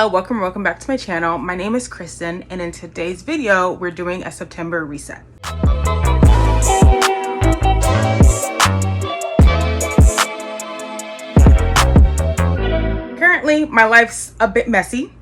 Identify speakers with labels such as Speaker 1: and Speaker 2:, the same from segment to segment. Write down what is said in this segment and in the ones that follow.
Speaker 1: Hello, welcome back to my channel. My name is Kristen, and in today's video, we're doing a September reset. Currently, my life's a bit messy.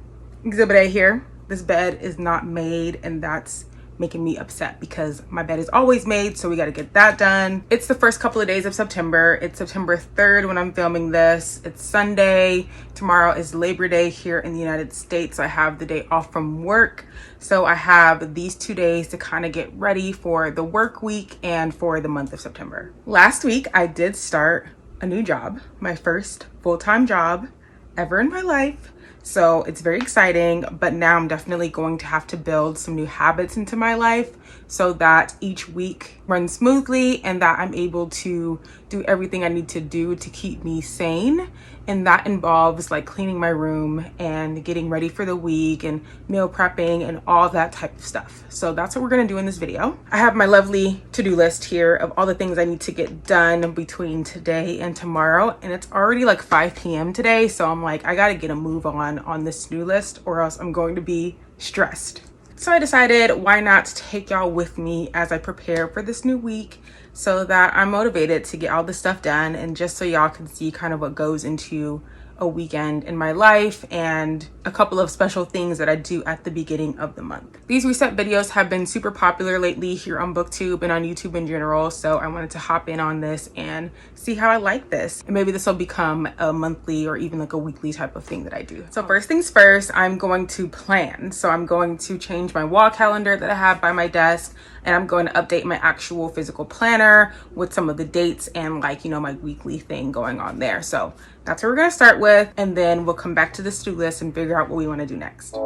Speaker 1: Exhibit A here. This bed is not made, and that's making me upset because my bed is always made, so we got to get that done. It's the first couple of days of September. It's September 3rd when I'm filming this. It's Sunday. Tomorrow is Labor Day here in the United States. I have the day off from work, so I have these 2 days to kind of get ready for the work week and for the month of September. Last week, I did start a new job, my first full-time job ever in my life. So it's very exciting, but now I'm definitely going to have to build some new habits into my life so that each week runs smoothly and that I'm able to do everything I need to do to keep me sane. And that involves like cleaning my room and getting ready for the week and meal prepping and all that type of stuff. So that's what we're gonna do in this video. I have my lovely to-do list here of all the things I need to get done between today and tomorrow. And it's already like 5 p.m. today. So I'm like, I gotta get a move on this to-do list or else I'm going to be stressed. So I decided why not take y'all with me as I prepare for this new week so that I'm motivated to get all this stuff done and just so y'all can see kind of what goes into a weekend in my life and a couple of special things that I do at the beginning of the month. These reset videos have been super popular lately here on BookTube and on YouTube in general, so I wanted to hop in on this and see how I like this. And maybe this will become a monthly or even like a weekly type of thing that I do. So first things first, I'm going to plan. So I'm going to change my wall calendar that I have by my desk, and I'm going to update my actual physical planner with some of the dates and like, you know, my weekly thing going on there. So that's what we're going to start with, and then we'll come back to the to-do list and figure out what we want to do next.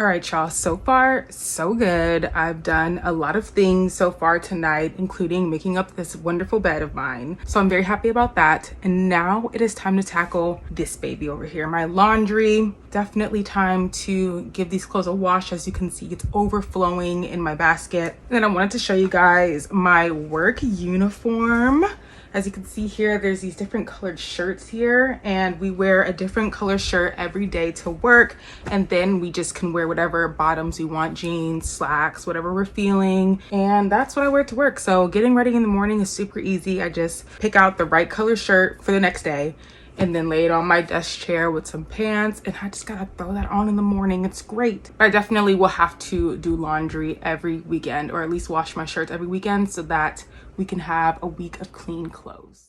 Speaker 1: All right, y'all, so far so good. I've done a lot of things so far tonight, including making up this wonderful bed of mine. So I'm very happy about that. And now it is time to tackle this baby over here, my laundry. Definitely time to give these clothes a wash. As you can see, it's overflowing in my basket. And then I wanted to show you guys my work uniform. As you can see here, there's these different colored shirts here, and we wear a different color shirt every day to work, and then we just can wear whatever bottoms we want, jeans, slacks, whatever we're feeling, and that's what I wear to work. So getting ready in the morning is super easy. I just pick out the right color shirt for the next day and then lay it on my desk chair with some pants, and I just gotta throw that on in the morning. It's great. I definitely will have to do laundry every weekend, or at least wash my shirts every weekend, so that we can have a week of clean clothes.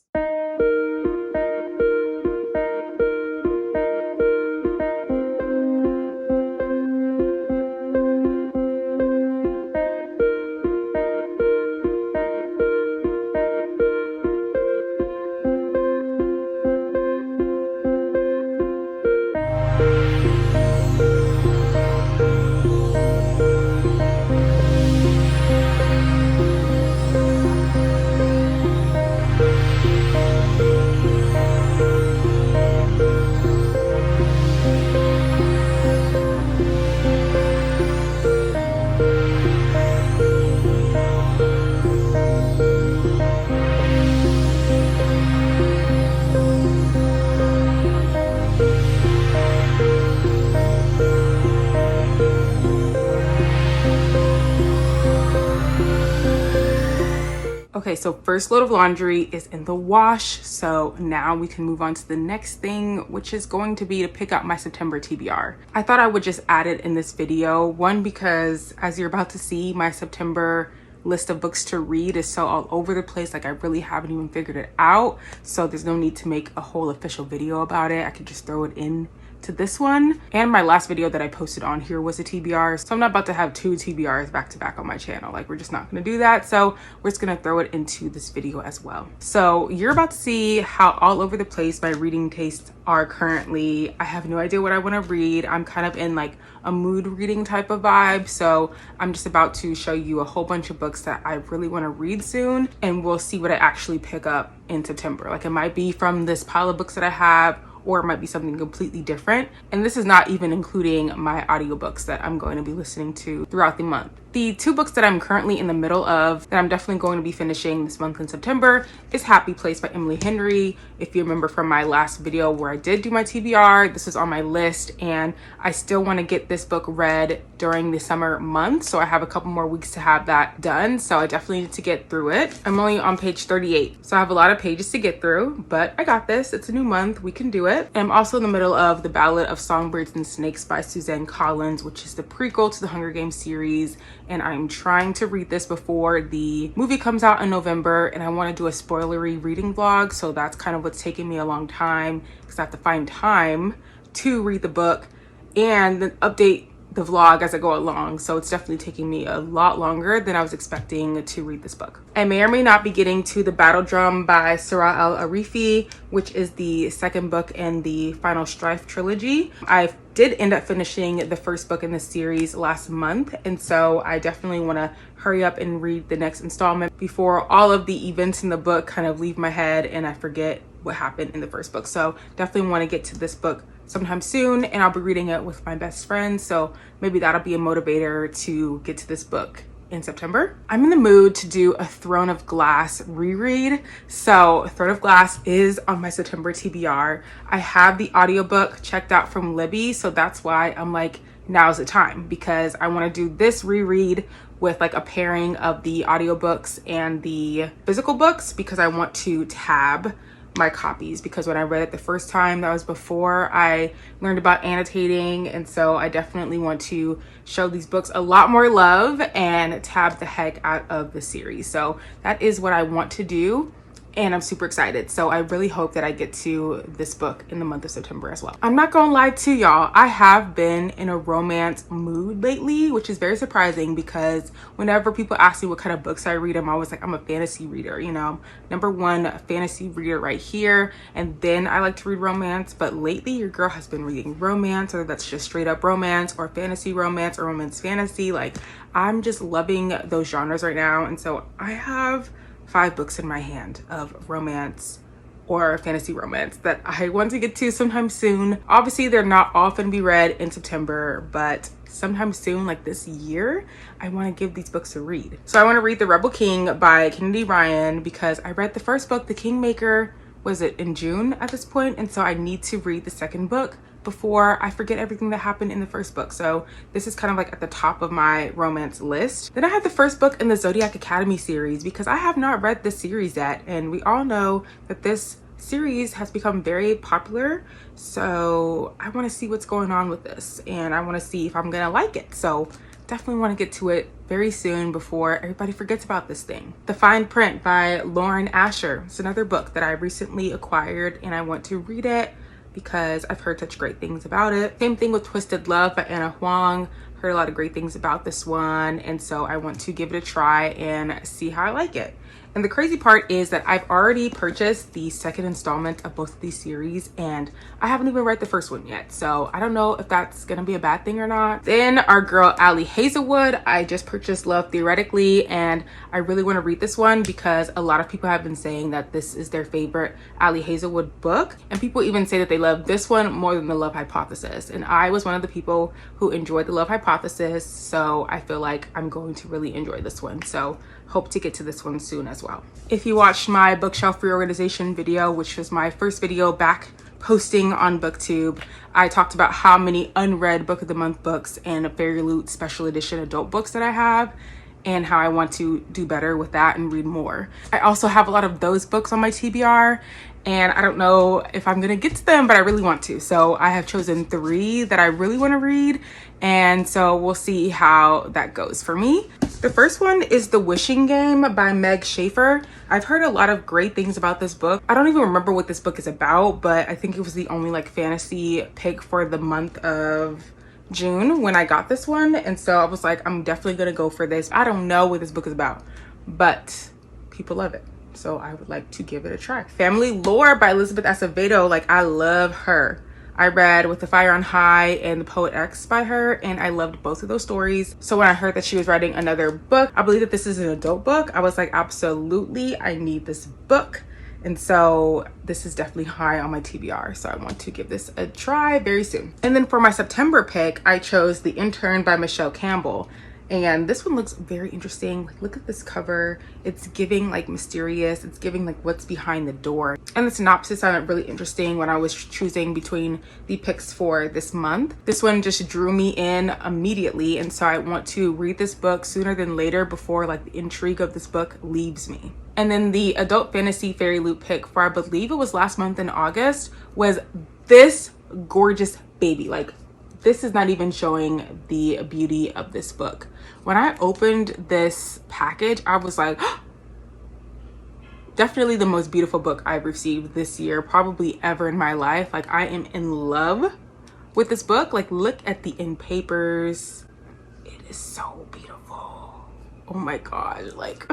Speaker 1: Okay, so first load of laundry is in the wash. So now we can move on to the next thing, which is going to be to pick up my September TBR. I thought I would just add it in this video. One, because as you're about to see, my September list of books to read is so all over the place. Like, I really haven't even figured it out. So there's no need to make a whole official video about it. I could just throw it in to this one. And my last video that I posted on here was a TBR, so I'm not about to have 2 TBRs back to back on my channel. Like, we're just not gonna do that, so we're just gonna throw it into this video as well. So you're about to see how all over the place my reading tastes are currently. I have no idea what I want to read. I'm kind of in like a mood reading type of vibe, so I'm just about to show you a whole bunch of books that I really want to read soon, and we'll see what I actually pick up in September. Like, it might be from this pile of books that I have, or it might be something completely different. And this is not even including my audiobooks that I'm going to be listening to throughout the month. The 2 books that I'm currently in the middle of that I'm definitely going to be finishing this month in September is Happy Place by Emily Henry. If you remember from my last video where I did do my TBR, this is on my list, and I still want to get this book read during the summer months, so I have a couple more weeks to have that done, so I definitely need to get through it. I'm only on page 38, so I have a lot of pages to get through, but I got this. It's a new month. We can do it. I'm also in the middle of The Ballad of Songbirds and Snakes by Suzanne Collins, which is the prequel to the Hunger Games series, and I'm trying to read this before the movie comes out in November, and I want to do a spoilery reading vlog, so that's kind of what's taking me a long time, because I have to find time to read the book and then update the vlog as I go along. So it's definitely taking me a lot longer than I was expecting to read this book. I may or may not be getting to The Battle Drum by Sara El-Arifi, which is the second book in the Final Strife trilogy. I did end up finishing the first book in the series last month, and so I definitely want to hurry up and read the next installment before all of the events in the book kind of leave my head and I forget what happened in the first book. So definitely want to get to this book sometime soon, and I'll be reading it with my best friend, so maybe that'll be a motivator to get to this book in September. I'm in the mood to do a Throne of Glass reread. So Throne of Glass is on my September TBR. I have the audiobook checked out from Libby, so that's why I'm like, now's the time, because I want to do this reread with like a pairing of the audiobooks and the physical books, because I want to tab my copies, because when I read it the first time, that was before I learned about annotating, and so I definitely want to show these books a lot more love and tab the heck out of the series. So that is what I want to do, and I'm super excited. So I really hope that I get to this book in the month of September as well. I'm not gonna lie to y'all, I have been in a romance mood lately, which is very surprising, because whenever people ask me what kind of books I read, I'm always like, I'm a fantasy reader, you know, #1 fantasy reader right here, and then I like to read romance. But lately your girl has been reading romance, or that's just straight up romance, or fantasy romance, or romance fantasy. Like, I'm just loving those genres right now, and so I have 5 books in my hand of romance or fantasy romance that I want to get to sometime soon. Obviously, they're not all going to be read in September, but sometime soon, like this year, I want to give these books a read. So I want to read The Rebel King by Kennedy Ryan because I read the first book, The Kingmaker, was it in June at this point? And so I need to read the second book before I forget everything that happened in the first book. So this is kind of like at the top of my romance list. Then I have the first book in the Zodiac Academy series because I have not read this series yet. And we all know that this series has become very popular. So I want to see what's going on with this and I want to see if I'm gonna like it. So definitely want to get to it very soon before everybody forgets about this thing. The Fine Print by Lauren Asher. It's another book that I recently acquired and I want to read it because I've heard such great things about it. Same thing with Twisted Love by Anna Huang. Heard a lot of great things about this one, and so I want to give it a try and see how I like it. And the crazy part is that I've already purchased the second installment of both of these series and I haven't even read the first one yet. So I don't know if that's gonna be a bad thing or not. Then our girl Ali Hazelwood, I just purchased Love Theoretically and I really wanna read this one because a lot of people have been saying that this is their favorite Ali Hazelwood book. And people even say that they love this one more than The Love Hypothesis. And I was one of the people who enjoyed The Love Hypothesis. So I feel like I'm going to really enjoy this one. So hope to get to this one soon as well. If you watched my bookshelf reorganization video, which was my first video back posting on BookTube, I talked about how many unread Book of the Month books and Fairy Loot special edition adult books that I have and how I want to do better with that and read more. I also have a lot of those books on my TBR and I don't know if I'm gonna get to them, but I really want to. So I have chosen 3 that I really want to read, and so we'll see how that goes for me. The first one is The Wishing Game by Meg Schaefer. I've heard a lot of great things about this book. I don't even remember what this book is about, but I think it was the only like fantasy pick for the month of June when I got this one, and so I was like, I'm definitely gonna go for this. I don't know what this book is about, but people love it, so I would like to give it a try. Family Lore by Elizabeth Acevedo. Like, I love her. I read With the Fire on High and The Poet X by her, and I loved both of those stories. So when I heard that she was writing another book, I believe that this is an adult book, I was like, absolutely, I need this book. And so this is definitely high on my TBR. So I want to give this a try very soon. And then for my September pick, I chose The Intern by Michelle Campbell. And this one looks very interesting. Like, look at this cover. It's giving like mysterious. It's giving like what's behind the door. And the synopsis sounded really interesting when I was choosing between the picks for this month. This one just drew me in immediately. And so I want to read this book sooner than later before like the intrigue of this book leaves me. And then the adult fantasy Fairy Loot pick for, I believe it was last month in August, was this gorgeous baby. Like, this is not even showing the beauty of this book. When I opened this package, I was like, definitely the most beautiful book I've received this year, probably ever in my life. Like, I am in love with this book. Like, look at the in papers. It is so beautiful. Oh my God, like...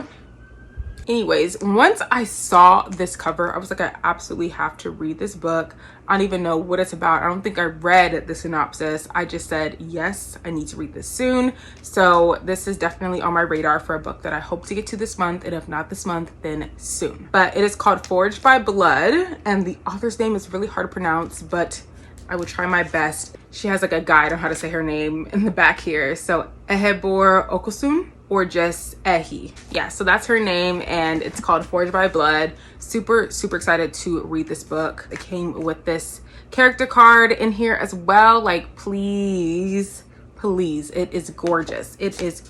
Speaker 1: Anyways, once I saw this cover, I was like, I absolutely have to read this book. I don't even know what it's about. I don't think I read the synopsis. I just said, yes, I need to read this soon. So this is definitely on my radar for a book that I hope to get to this month. And if not this month, then soon. But it is called Forged by Blood. And the author's name is really hard to pronounce, but I would try my best. She has like a guide on how to say her name in the back here. So Ehebor Okosun, or just Ehi. Yeah, so that's her name and it's called Forged by Blood. Super excited to read this book. It came with this character card in here as well. Like, please, it is gorgeous. It is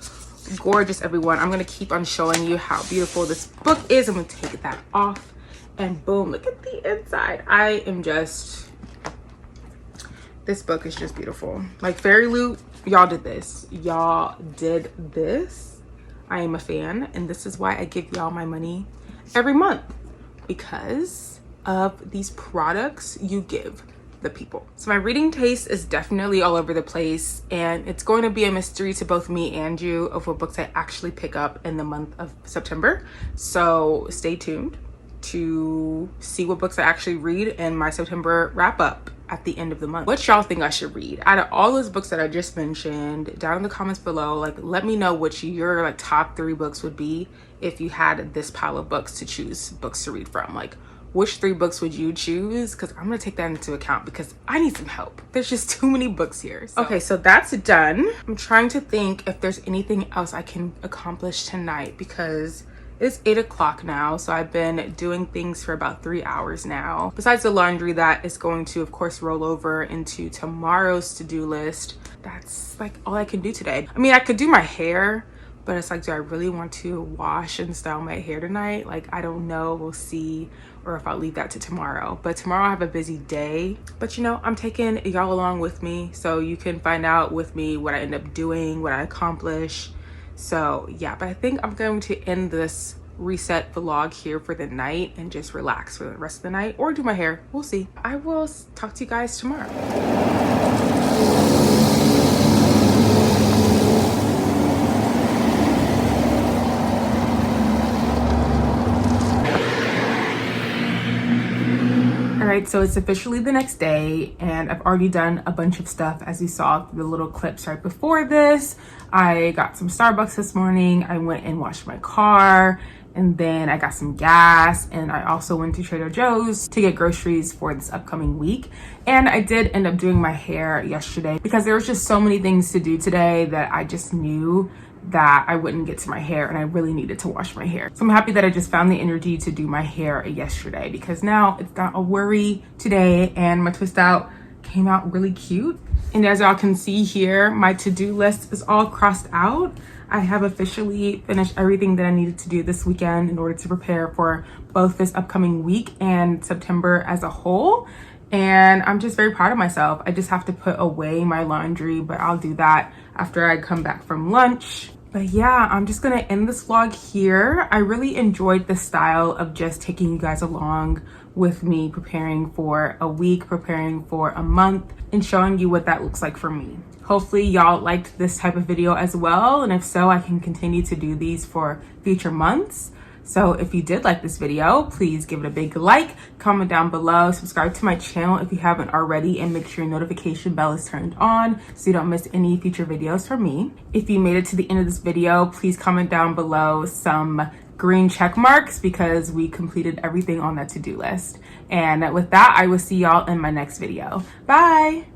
Speaker 1: gorgeous, everyone. I'm gonna keep on showing you how beautiful this book is. I'm gonna take that off and boom, look at the inside. I am just, this book is just beautiful. Like, Fairy Loot, y'all did this. Y'all did this. I am a fan, and this is why I give y'all my money every month, because of these products you give the people. So my reading taste is definitely all over the place, and it's going to be a mystery to both me and you of what books I actually pick up in the month of September. So stay tuned to see what books I actually read in my September wrap up at the end of the month. What y'all think I should read out of all those books that I just mentioned? Down in the comments below, like, let me know what your like top 3 books would be if you had this pile of books to choose books to read from. Like, which 3 books would you choose? Because I'm gonna take that into account because I need some help. There's just too many books here. Okay, so that's done. I'm trying to think if there's anything else I can accomplish tonight because it's 8 o'clock now, so I've been doing things for about 3 hours now. Besides the laundry that is going to, of course, roll over into tomorrow's to-do list. That's like all I can do today. I mean, I could do my hair, but it's like, do I really want to wash and style my hair tonight? Like, I don't know, we'll see, or if I'll leave that to tomorrow. But tomorrow I have a busy day. But you know, I'm taking y'all along with me so you can find out with me what I end up doing, what I accomplish. So yeah, but I think I'm going to end this reset vlog here for the night and just relax for the rest of the night or do my hair. We'll see. I will talk to you guys tomorrow. All right, so it's officially the next day and I've already done a bunch of stuff as you saw through the little clips right before this. I got some Starbucks this morning. I went and washed my car and then I got some gas and I also went to Trader Joe's to get groceries for this upcoming week. And I did end up doing my hair yesterday because there was just so many things to do today that I just knew that I wouldn't get to my hair and I really needed to wash my hair. So I'm happy that I just found the energy to do my hair yesterday because now it's not a worry today and my twist out came out really cute. And as y'all can see here, my to-do list is all crossed out. I have officially finished everything that I needed to do this weekend in order to prepare for both this upcoming week and September as a whole. And I'm just very proud of myself. I just have to put away my laundry, but I'll do that after I come back from lunch. But yeah, I'm just gonna end this vlog here. I really enjoyed the style of just taking you guys along with me, preparing for a week, preparing for a month, and showing you what that looks like for me. Hopefully y'all liked this type of video as well, and if so, I can continue to do these for future months. So if you did like this video, please give it a big like, comment down below, subscribe to my channel if you haven't already, and make sure your notification bell is turned on so you don't miss any future videos from me. If you made it to the end of this video, please comment down below some green check marks because we completed everything on that to-do list. And with that, I will see y'all in my next video. Bye!